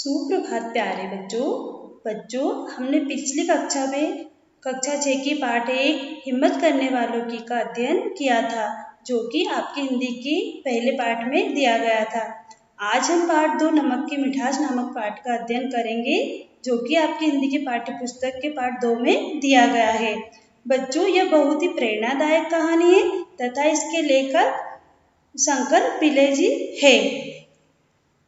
सुप्रभात प्यारे बच्चों हमने पिछली कक्षा में कक्षा 6 की पाठ 1 हिम्मत करने वालों की का अध्ययन किया था, जो कि आपकी हिंदी की पहले पाठ में दिया गया था। आज हम पाठ 2 नमक की मिठास नामक पाठ का अध्ययन करेंगे, जो कि आपकी हिंदी की पाठ्य पुस्तक के पाठ 2 में दिया गया है। बच्चों, यह बहुत ही प्रेरणादायक कहानी है तथा इसके लेखक शंकर पिल्ले जी है।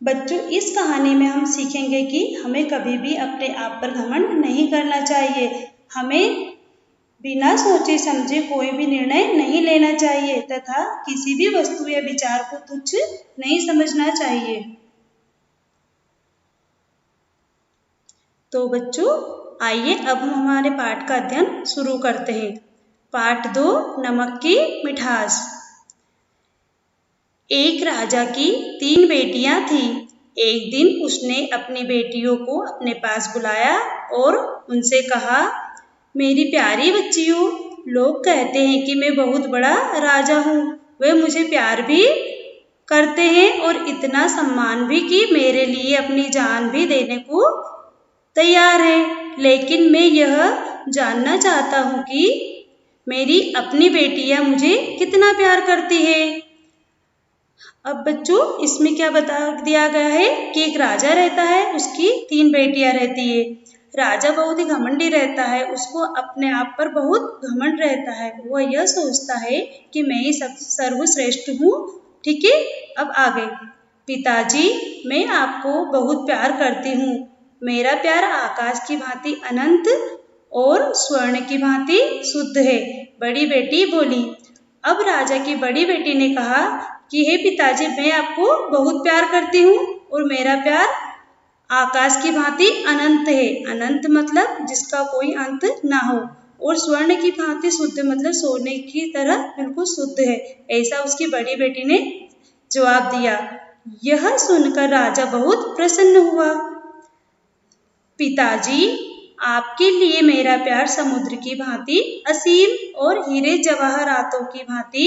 बच्चों, इस कहानी में हम सीखेंगे कि हमें कभी भी अपने आप पर घमंड नहीं करना चाहिए। हमें बिना सोचे समझे कोई भी निर्णय नहीं लेना चाहिए तथा किसी भी वस्तु या विचार को तुच्छ नहीं समझना चाहिए। तो बच्चों, आइए अब हम हमारे पाठ का अध्ययन शुरू करते हैं। पाठ 2 नमक की मिठास। एक राजा की 3 बेटियां थीं। एक दिन उसने अपनी बेटियों को अपने पास बुलाया और उनसे कहा, मेरी प्यारी बच्चियों, लोग कहते हैं कि मैं बहुत बड़ा राजा हूँ। वे मुझे प्यार भी करते हैं और इतना सम्मान भी कि मेरे लिए अपनी जान भी देने को तैयार है। लेकिन मैं यह जानना चाहता हूँ कि मेरी अपनी बेटियां मुझे कितना प्यार करती है। अब बच्चों, इसमें क्या बता दिया गया है कि एक राजा रहता है, उसकी 3 बेटियां रहती है। राजा बहुत ही घमंडी रहता है, उसको अपने आप पर बहुत घमंड रहता है। वह यह सोचता है कि मैं ही सब सर्वश्रेष्ठ हूँ। ठीक है, अब आगे। पिताजी, मैं आपको बहुत प्यार करती हूँ। मेरा प्यार आकाश की भांति अनंत और स्वर्ण की भांति शुद्ध है, बड़ी बेटी बोली। अब राजा की बड़ी बेटी ने कहा कि हे पिताजी, मैं आपको बहुत प्यार करती हूँ और मेरा प्यार आकाश की भांति अनंत है। अनंत मतलब जिसका कोई अंत ना हो, और स्वर्ण की भांति शुद्ध मतलब सोने की तरह बिल्कुल शुद्ध है। ऐसा उसकी बड़ी बेटी ने जवाब दिया। यह सुनकर राजा बहुत प्रसन्न हुआ। पिताजी, आपके लिए मेरा प्यार समुद्र की भांति असीम और हीरे जवाहरातों की भांति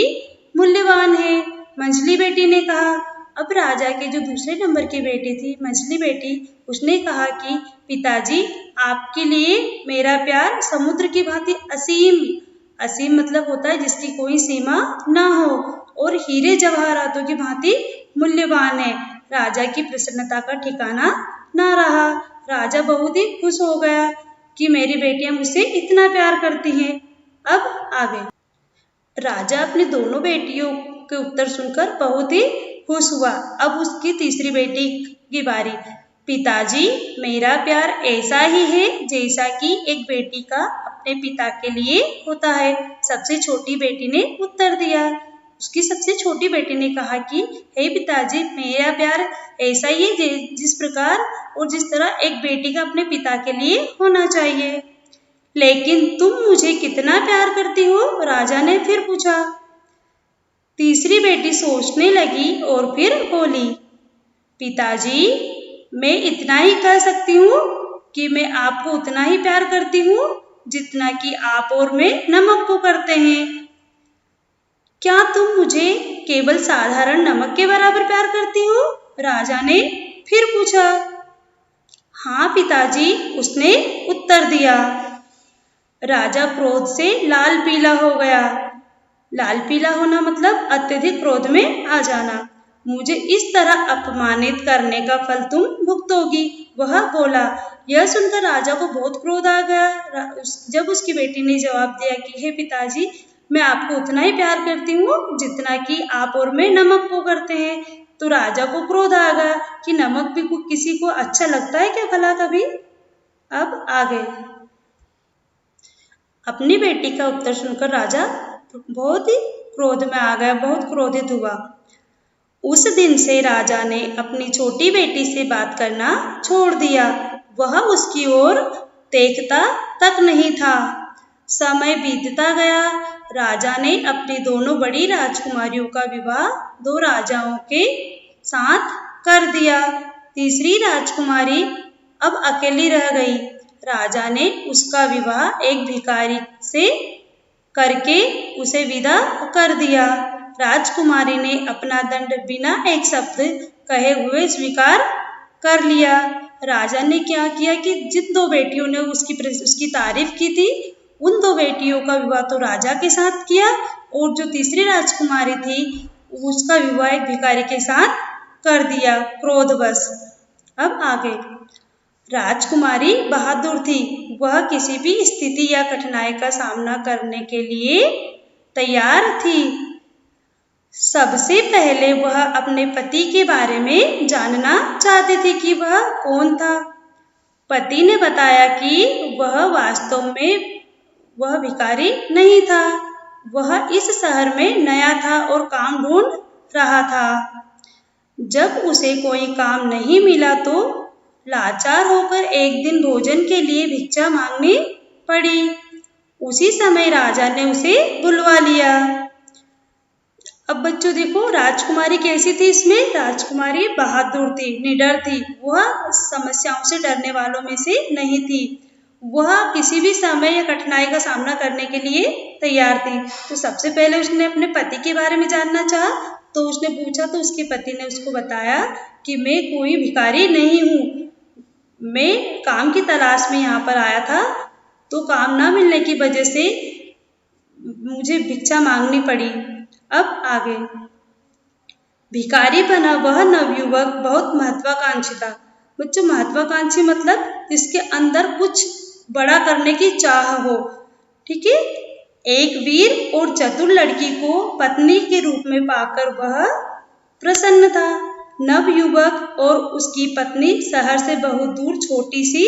मूल्यवान है, मंझली बेटी ने कहा। अब राजा के जो दूसरे नंबर की बेटी थी, मंझली बेटी, उसने कहा कि पिताजी, आपके लिए मेरा प्यार समुद्र की भांति असीम, असीम मतलब होता है जिसकी कोई सीमा ना हो, और हीरे जवाहरातों की भांति मूल्यवान है। राजा की प्रसन्नता का ठिकाना ना रहा। राजा बहुत ही खुश हो गया कि मेरी बेटियां मुझसे इतना प्यार करती हैं। अब आगे। राजा अपनी दोनों बेटियों के उत्तर सुनकर बहुत ही खुश हुआ। अब उसकी तीसरी बेटी की बारी। पिताजी, मेरा प्यार ऐसा ही है जैसा कि एक बेटी का अपने पिता के लिए होता है, सबसे छोटी बेटी ने उत्तर दिया। उसकी सबसे छोटी बेटी ने कहा कि हे पिताजी, मेरा प्यार ऐसा ही है जिस प्रकार और जिस तरह एक बेटी का अपने पिता के लिए होना चाहिए। लेकिन तुम मुझे कितना प्यार करती हो? राजा ने फिर पूछा। तीसरी बेटी सोचने लगी और फिर बोली, पिताजी, मैं इतना ही कह सकती हूँ कि मैं आपको उतना ही प्यार करती हूँ जितना कि आप और मैं नमक को करते हैं। क्या तुम मुझे केवल साधारण नमक के बराबर प्यार करती हो? राजा ने फिर पूछा। हाँ पिताजी, उसने उत्तर दिया। राजा क्रोध से लाल पीला हो गया। लाल पीला होना मतलब अत्यधिक क्रोध में आ जाना। मुझे इस तरह अपमानित करने का फल तुम भुगतोगी, वह बोला। यह सुनकर राजा को बहुत क्रोध आ गया। जब उसकी बेटी ने जवाब दिया कि हे पिताजी, मैं आपको उतना ही प्यार करती हूँ जितना कि आप और मैं नमक को करते हैं, तो राजा को क्रोध आ गया कि नमक भी किसी को अच्छा लगता है क्या भला कभी। अब आगे। अपनी बेटी का उत्तर सुनकर राजा बहुत ही क्रोध में आ गया, बहुत क्रोधित हुआ। उस दिन से राजा ने अपनी छोटी बेटी से बात करना छोड़ दिया। वह उसकी ओर देखता तक नहीं था। समय बीतता गया। राजा ने अपनी दोनों बड़ी राजकुमारियों का विवाह 2 राजाओं के साथ कर दिया। तीसरी राजकुमारी अब अकेली रह गई। राजा ने उसका विवाह एक भिखारी से करके उसे विदा कर दिया। राजकुमारी ने अपना दंड बिना एक शब्द कहे हुए स्वीकार कर लिया। राजा ने क्या किया कि जिन 2 बेटियों ने उसकी तारीफ की थी, उन 2 बेटियों का विवाह तो राजा के साथ किया और जो तीसरी राजकुमारी थी उसका विवाह एक भिखारी के साथ कर दिया क्रोधवश। अब आगे, राजकुमारी बहादुर थी, वह किसी भी स्थिति या कठिनाई का सामना करने के लिए तैयार थी। सबसे पहले वह अपने पति के बारे में जानना चाहती थी कि वह कौन था। पति ने बताया कि वह वास्तव में वह भिखारी नहीं था, वह इस शहर में नया था और काम ढूंढ रहा था। जब उसे कोई काम नहीं मिला तो लाचार होकर एक दिन भोजन के लिए भिक्षा मांगनी पड़ी। उसी समय राजा ने उसे बुलवा लिया। अब बच्चों देखो, राजकुमारी कैसी थी इसमें? राजकुमारी बहादुर थी, निडर थी, वह समस्याओं से डरने वालों में से नहीं थी। वह किसी भी समय या कठिनाई का सामना करने के लिए तैयार थी। तो सबसे पहले उसने अपने पति के बारे में जानना चाहा, तो उसने पूछा तो उसके पति ने उसको बताया कि मैं कोई भिखारी नहीं हूँ, मैं काम की तलाश में यहाँ पर आया था, तो काम ना मिलने की वजह से मुझे भिक्षा मांगनी पड़ी। अब आगे, भिखारी बना वह नवयुवक बहुत महत्वाकांक्षी था। बच्चों, महत्वाकांक्षी मतलब जिसके अंदर कुछ बड़ा करने की चाह हो, ठीक है। एक वीर और चतुर लड़की को पत्नी के रूप में पाकर वह प्रसन्न था। नवयुवक और उसकी पत्नी शहर से बहुत दूर छोटी सी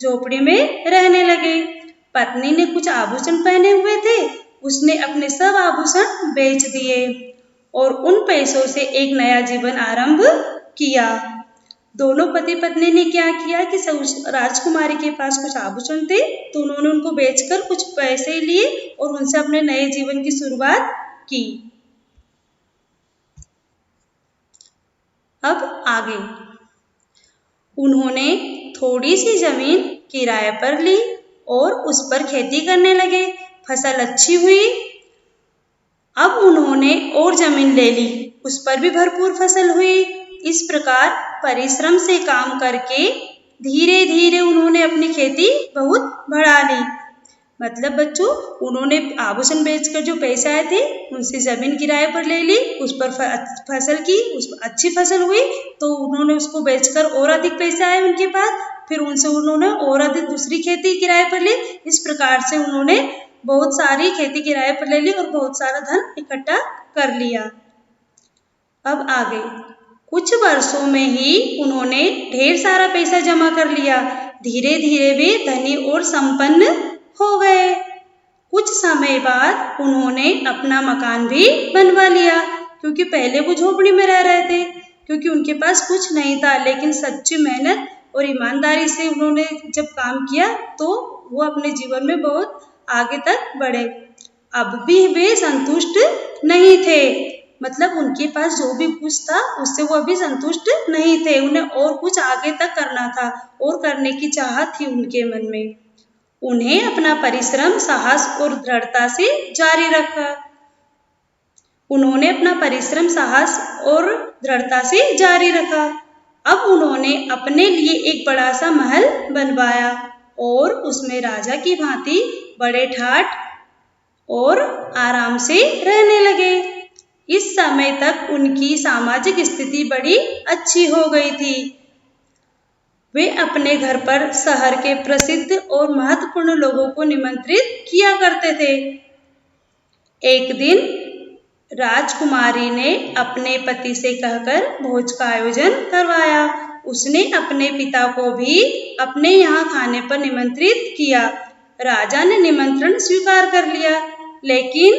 झोपड़ी में रहने लगे। पत्नी ने कुछ आभूषण पहने हुए थे, उसने अपने सब आभूषण बेच दिए और उन पैसों से एक नया जीवन आरंभ किया। दोनों पति पत्नी ने क्या किया कि राजकुमारी के पास कुछ आभूषण थे, तो उन्होंने उनको बेचकर कुछ पैसे लिए और उनसे अपने नए जीवन की शुरुआत की। अब आगे, उन्होंने थोड़ी सी जमीन किराए पर ली और उस पर खेती करने लगे। फसल अच्छी हुई। अब उन्होंने और जमीन ले ली, उस पर भी भरपूर फसल हुई। इस प्रकार परिश्रम से काम करके धीरे धीरे उन्होंने अपनी खेती बहुत बढ़ा ली। मतलब बच्चों, उन्होंने आभूषण बेचकर जो पैसे आए थे उनसे जमीन किराए पर ले ली, उस पर फसल की, उस पर अच्छी फसल हुई, तो उन्होंने उसको बेचकर और अधिक पैसे आए उनके पास, फिर उनसे उन्होंने और अधिक दूसरी खेती किराए पर ली। इस प्रकार से उन्होंने बहुत सारी खेती किराए पर ले ली और बहुत सारा धन इकट्ठा कर लिया। अब आगे, कुछ वर्षों में ही उन्होंने ढेर सारा पैसा जमा कर लिया। धीरे धीरे वे धनी और संपन्न हो गए। कुछ समय बाद उन्होंने अपना मकान भी बनवा लिया, क्योंकि पहले वो झोपड़ी में रह रहे थे, क्योंकि उनके पास कुछ नहीं था। लेकिन सच्ची मेहनत और ईमानदारी से उन्होंने जब काम किया तो वो अपने जीवन में बहुत आगे तक बढ़े। अब भी वे संतुष्ट नहीं थे, मतलब उनके पास जो भी कुछ था उससे वो अभी संतुष्ट नहीं थे। उन्हें और कुछ आगे तक करना था और करने की चाहत थी उनके मन में। उन्हें अपना परिश्रम, साहस और दृढ़ता से जारी रखा। उन्होंने अपना परिश्रम, साहस और दृढ़ता से जारी रखा। अब उन्होंने अपने लिए एक बड़ा सा महल बनवाया और उसमें राजा की भांति बड़े ठाट और आराम से रहने लगे। इस समय तक उनकी सामाजिक स्थिति बड़ी अच्छी हो गई थी। वे अपने घर पर शहर के प्रसिद्ध और महत्वपूर्ण लोगों को निमंत्रित किया करते थे। एक दिन राजकुमारी ने अपने पति से कहकर भोज का आयोजन करवाया। उसने अपने पिता को भी अपने यहाँ खाने पर निमंत्रित किया। राजा ने निमंत्रण स्वीकार कर लिया, लेकिन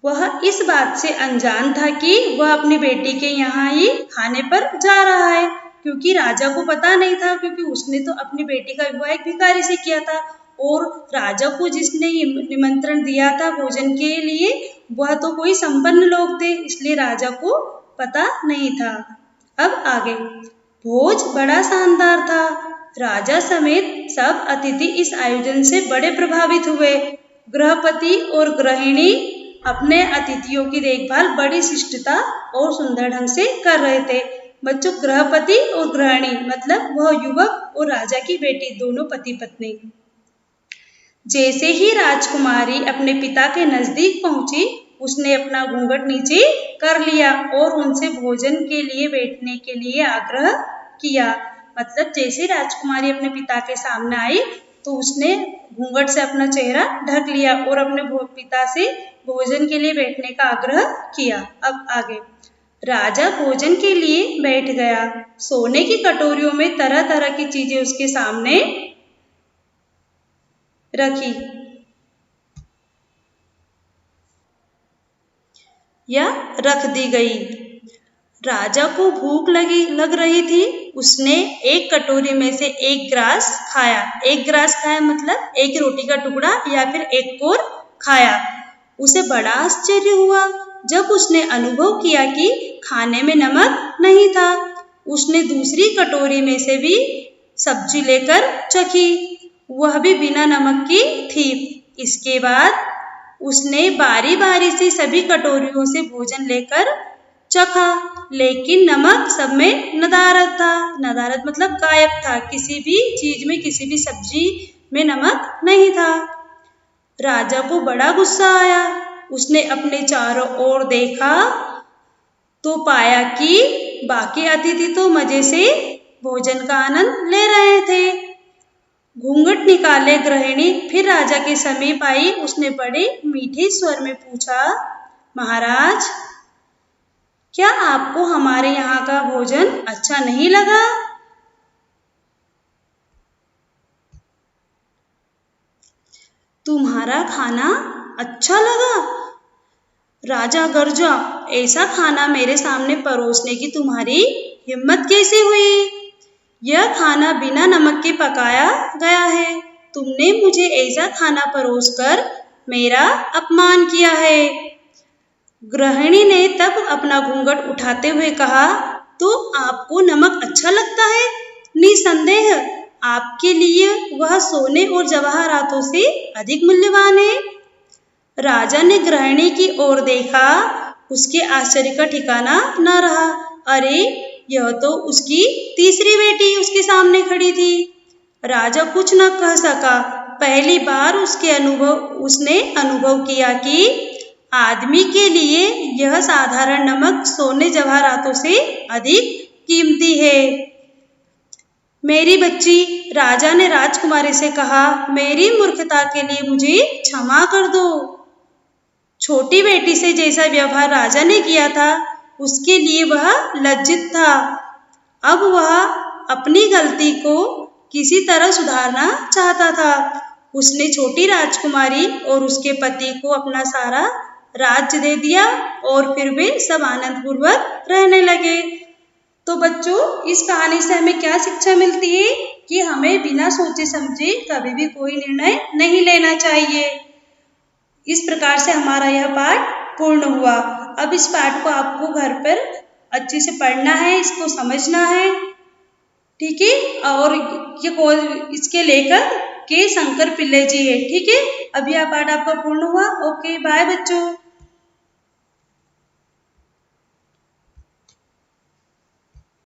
वह इस बात से अनजान था कि वह अपनी बेटी के यहाँ ही खाने पर जा रहा है, क्योंकि राजा को पता नहीं था, क्योंकि उसने तो अपनी बेटी का विवाह एक भिखारी से किया था और राजा को जिसने निमंत्रण दिया था भोजन के लिए वह तो कोई संपन्न लोग थे, इसलिए राजा को पता नहीं था। अब आगे, भोज बड़ा शानदार था। राजा समेत सब अतिथि इस आयोजन से बड़े प्रभावित हुए। गृहपति और गृहिणी अपने अतिथियों की देखभाल बड़ी शिष्टता और सुंदर ढंग से कर रहे थे। बच्चों, गृहपति और गृहिणी मतलब वह युवक और राजा की बेटी, दोनों पति पत्नी। जैसे ही राजकुमारी अपने पिता के नजदीक पहुंची, उसने अपना घूंघट नीचे कर लिया और उनसे भोजन के लिए बैठने के लिए आग्रह किया। मतलब जैसे राजकुमारी अपने पिता के सामने आई तो उसने घूंघट से अपना चेहरा ढक लिया और अपने पिता से भोजन के लिए बैठने का आग्रह किया। अब आगे, राजा भोजन के लिए बैठ गया। सोने की कटोरियों में तरह तरह की चीजें उसके सामने रखी या रख दी गई। राजा को भूख लग रही थी। उसने एक कटोरी में से एक ग्रास खाया। एक ग्रास खाया मतलब एक रोटी का टुकड़ा या फिर एक कोर खाया। उसे बड़ा आश्चर्य हुआ जब उसने अनुभव किया कि खाने में नमक नहीं था। उसने दूसरी कटोरी में से भी सब्जी लेकर चखी, वह भी बिना नमक की थी। इसके बाद उसने बारी बारी से सभी कटोरियों से भोजन लेकर चखा, लेकिन नमक सब में नदारद था। नदारद मतलब गायब था, किसी भी चीज में, किसी भी सब्जी में नमक नहीं था। राजा को बड़ा गुस्सा आया। उसने अपने चारों ओर देखा तो पाया कि बाकी अतिथि तो मजे से भोजन का आनंद ले रहे थे। घूंघट निकाले गृहिणी फिर राजा के समीप आई। उसने बड़े मीठे स्वर में पूछा, महाराज, क्या आपको हमारे यहाँ का भोजन अच्छा नहीं लगा? तुम्हारा खाना अच्छा लगा? राजा गरजा, ऐसा खाना मेरे सामने परोसने की तुम्हारी हिम्मत कैसे हुई? यह खाना बिना नमक के पकाया गया है। तुमने मुझे ऐसा खाना परोसकर मेरा अपमान किया है। गृहिणी ने तब अपना घूंघट उठाते हुए कहा, तो आपको नमक अच्छा लगता है? निसंदेह आपके लिए वह सोने और जवाहरातों से अधिक मूल्यवान है। राजा ने गृहिणी की ओर देखा। उसके आश्चर्य का ठिकाना न रहा। अरे, यह तो उसकी तीसरी बेटी उसके सामने खड़ी थी। राजा कुछ न कह सका। पहली बार उसने अनुभव किया कि आदमी के लिए यह साधारण नमक सोने जवाहरातों से अधिक कीमती है। मेरी बच्ची, राजा ने राजकुमारी से कहा, मेरी मूर्खता के लिए मुझे क्षमा कर दो। छोटी बेटी से जैसा व्यवहार राजा ने किया था, उसके लिए वह लज्जित था। अब वह अपनी गलती को किसी तरह सुधारना चाहता था। उसने छोटी राजकुमारी और उसके पति को अपना सारा राज्य दे दिया और फिर वे सब आनंद पूर्वक रहने लगे। तो बच्चों, इस कहानी से हमें क्या शिक्षा मिलती है कि हमें बिना सोचे समझे कभी भी कोई निर्णय नहीं लेना चाहिए। इस प्रकार से हमारा यह पाठ पूर्ण हुआ। अब इस पाठ को आपको घर पर अच्छे से पढ़ना है, इसको समझना है, ठीक है। और ये इसके लेखक के शंकर पिल्ले जी है, ठीक है। अब यह पाठ आपका पूर्ण हुआ। ओके, बाय बच्चों।